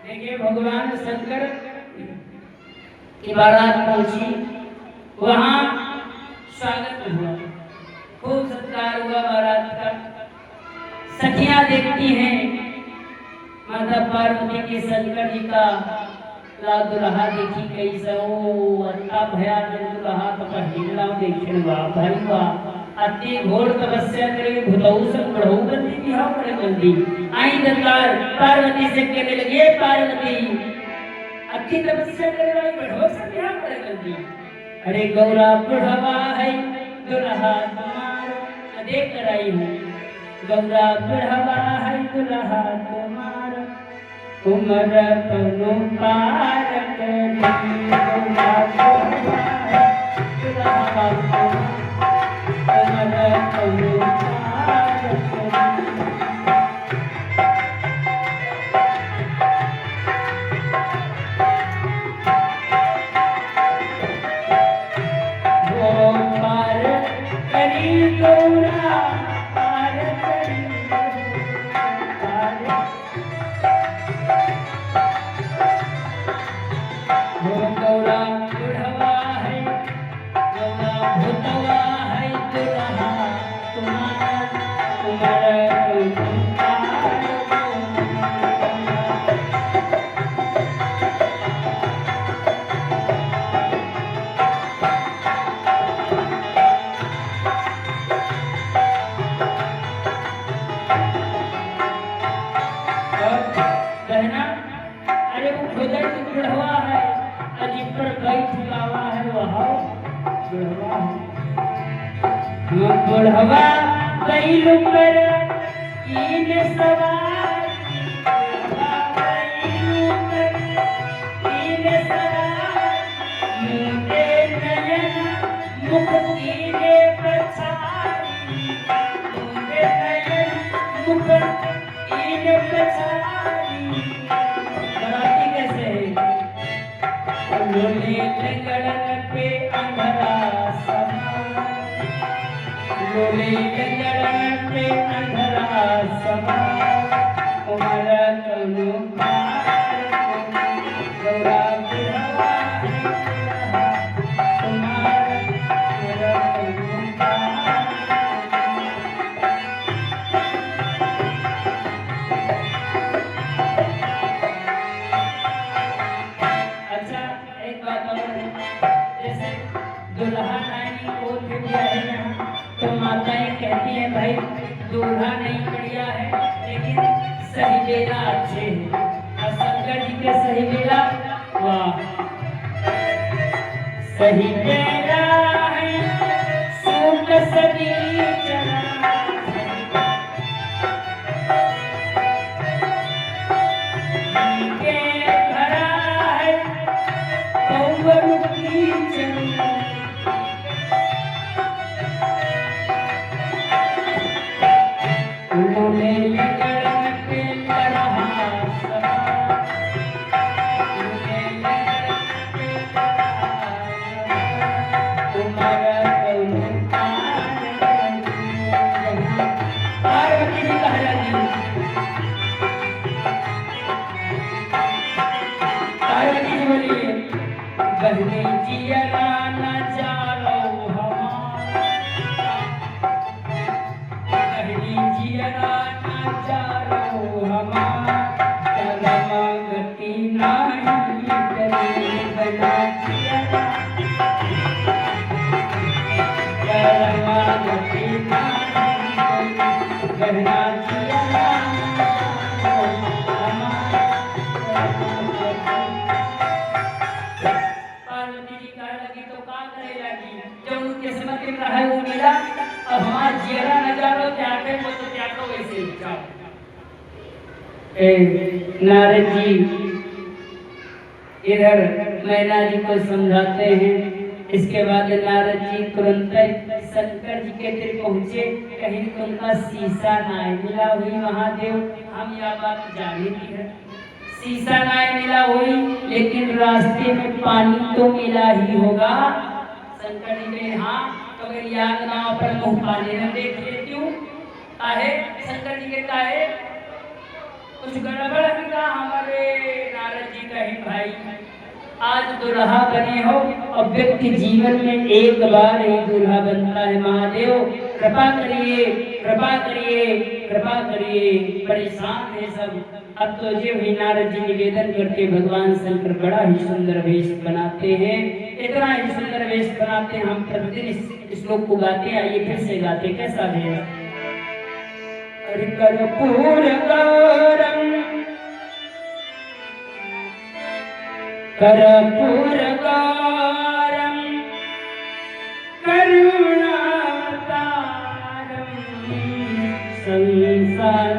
देखिए भगवान शंकर की बारात पहुंची, वहां स्वागत हुआ, खूब सत्कार हुआ बारात का। सखियां देखती हैं माता पार्वती के शंकर जी का ला दुल्हा देखी कैसा अत्ता भया दुल्हा तपहिला देखिन वाह भाई वाह अति घोर तपस्या करे भूतऊ सब बढ़ऊ बंदी बिहाव करे बंदी आई दरबार पार्वती से कहने लगे पार्वती अति तपस्या करे भाई बढ़ऊ सब बिहाव करे बंदी अरे गौरा बुढ़वा है दुल्हा तुम्हारा देख कर आई हूँ गौरा बुढ़वा है दुल्हा तुम्हारा उमर तनु पार करी गौरा बुढ़वा है दुल्हा तुम्हारा उमर तनु पार करी वो पार करी गौरा पार करी गौरा बुढ़वा है गौरा भूतवा है दुल्हा तुम्हारा उमर कहना अरे वो खुदा तो बुढ़वा है अजीब पर बैठ लावा है वह बुढ़वा है बुढ़वा बैल पर कीन सवार बुढ़वा बैल पर कीन सवार मुंडे नयन मुख कीने पछाड़ी मुंडे नयन मुख कीने पछाड़ी बराती कैसे है लोले लंगड़न पे अंधरा समा लोले लंगड़न पे अंधरा समा उमर तनु पार गौरा बुढ़वा है दुल्हा तुम्हारा उमर तनु पार अच्छा एक बात और है जैसे दुल्हा नानी को दिया है यहाँ तो माताएं कहती हैं भाई दूल्हा नहीं बढ़िया है लेकिन सही बेला अच्छे हैं और शंकर जी के सही बेला वाह सही बेला है सूट सदी चला के भरा है पौवन की चंदा उन्होंने लगन पे लड़ा समा उन्होंने लगन पे लड़ा समा उमर तनु पार करी पार्वती जी कह रही पार्वती जी बोलिए बहनी जिया ना जालो हमारा बहनी जिया ना जालो हमारा करम गति नहीं करे बना जिया करम गति नहीं बहना जिया पार्वती जी कहे लगी तो का करे लगी जब उनके समझ में रहा है वो मिला अब हमारा जियरा नजारो त्यागे को तो त्यागो वैसे ही जाओ नारद जी इधर मैना जी को समझाते हैं। इसके बाद नारद जी तुरंत शंकर जी के तिर पहुंचे, कहीं तुमका शीशा ना मिला हुई महादेव, हम यह बात जानी थी है शीशा ना मिला हुई, लेकिन रास्ते में पानी तो मिला ही होगा। शंकर जी ने हाँ तो अगर याद ना हो पर मुंह पाले न देख लेती हूँ काहे शंकर जी के काहे कुछ गड़बड़ है का हमारे नारद जी कहीं भाई आज दुल्हा बने हो और व्यक्ति जीवन में एक बार ही दुल्हा बनता है। महादेव कृपा करिए कृपा करिए कृपा करिए, परेशान है सब। अब तो जो ही नारद जी निवेदन करके भगवान शंकर बड़ा ही सुंदर वेश बनाते हैं, इतना ही सुंदर वेश बनाते हैं। हम प्रतिदिन इस श्लोक को गाते हैं, आइए फिर से गाते। कैसा है? कर्पूर गौरम कर्पूर गौरम करुणावतारम संसार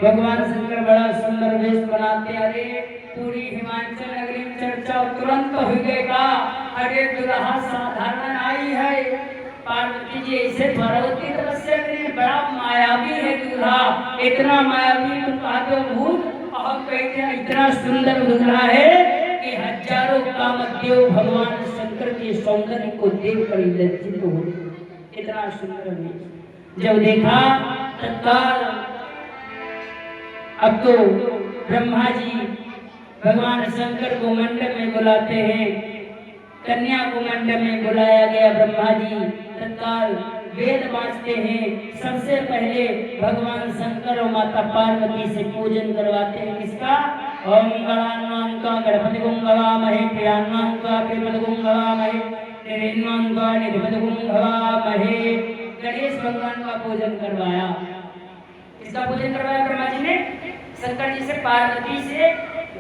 भगवान शंकर बड़ा सुंदर वेश बनाते। अरे पूरी हिमाचल नगरी में चर्चा तुरंत हो गए का, अरे दुल्हा साधारण आई है। पार्वती जी ऐसे पार्वती तपस्या करी, बड़ा मायावी है दूल्हा, इतना मायावी तो कहा दो भूत और कहते इतना सुंदर दूल्हा है कि हजारों कामदेव भगवान शंकर के सौंदर्य को देखकर लज्जित हो। इतना सुंदर वेश जब देखा तत्काल अब तो ब्रह्मा जी भगवान शंकर को मंडप में बुलाते हैं। कन्या को मंडप में बुलाया गया। ब्रह्मा जी तत्काल वेद बांटते हैं। सबसे पहले भगवान शंकर और माता पार्वती से पूजन करवाते हैं। किसका? ओम गणानांका गणपति गुंगवामहे प्रियानांका प्रियपति गुंगवामहे निरिन्नांका निधिपति गुंगवामहे। गणेश भगवान का पूजन करवाया। इसका पूजन करवाया ब्रह्मा जी ने शंकर जी से, पार्वती से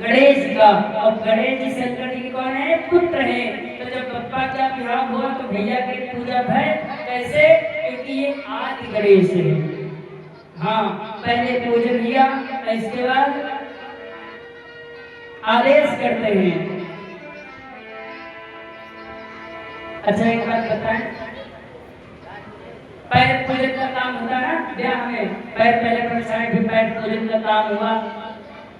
गणेश जी का। और गणेश जी शंकर जी के कौन है? पुत्र है। तो जब बप्पा का विवाह हुआ तो भैया की पूजा है। कैसे? क्योंकि ये आदि गणेश है। हाँ, पहले पूजन किया, इसके बाद आदेश करते हैं। अच्छा एक बात बताएं, पैर पूजन का काम होता है ब्याह में, पैर पहले प्रसाद फिर पैर पूजन का काम हुआ।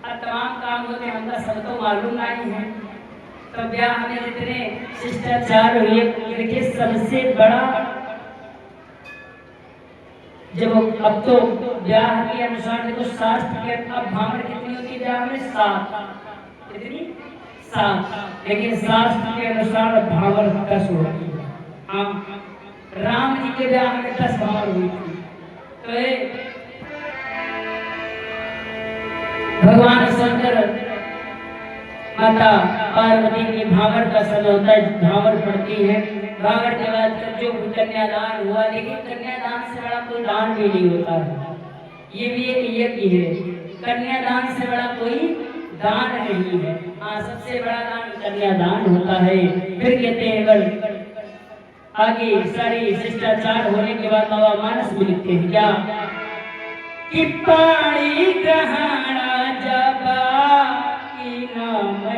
अब तमाम काम होते हमका सब तो मालूम नहीं है। तो ब्याह में जितने शिष्टाचार हुए, देखिए सबसे बड़ा जब अब तो ब्याह के अनुसार देखो शास्त्र के अब भामर कितनी होती है ब्याह में? 7। कितनी? 7। लेकिन शास्त्र के अनुसार भामर 10 होती है। हाँ, राम जी के ब्याह में 10 भावर हुई थी। तो भगवान शंकर माता पार्वती की भावर का समय होता है, भावर पड़ती है। भावर के बाद जो कन्यादान हुआ, लेकिन कन्यादान से बड़ा कोई दान भी नहीं होता है। ये भी एक यज्ञ है। कन्यादान से बड़ा कोई दान नहीं है। हाँ, सबसे बड़ा दान कन्यादान होता है। फिर कहते हैं आगे सारी शिष्टाचार होने के बाद बाबा मानस में लिखते हैं क्या कि पानी ग्रहणा जबा की नाम है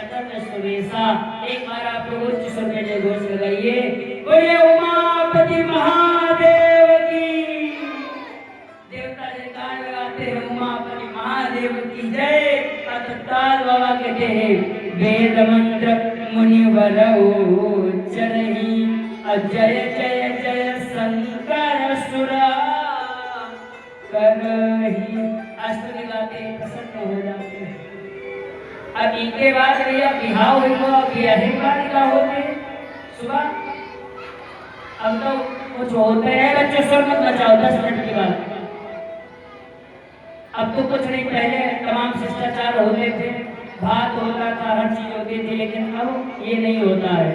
सकल सुरेशा। एक बार आप लोग उच्च स्वर में जय घोष लगाइए, बोले उमापति महादेव की। देवता जयकार लगाते हैं उमापति महादेव की जय। तत्काल बाबा कहते हैं वेद मंत्र मुनिवर उच्चरहि, जय जय जय शंकर सुरा करहि। अष्टमी गाते प्रसन्न हो जाते हैं। अब इनके बाद भैया बिहाव हुआ, ब्याहे बाद क्या होते सुबह। अब तो कुछ होते हैं बच्चों, स्वर मत बचाओ 10 मिनट के बाद। अब तो कुछ नहीं, पहले तमाम शिष्टाचार होते थे, भात होता था, हर चीज होती थी, लेकिन अब ये नहीं होता है।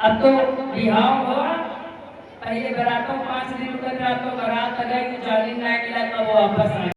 अब तो बिहाव हुआ, पहले बरातों 5 दिन रुका था, तो बारात गई, 4 दिन नहीं मिला, तब वो वापस आए।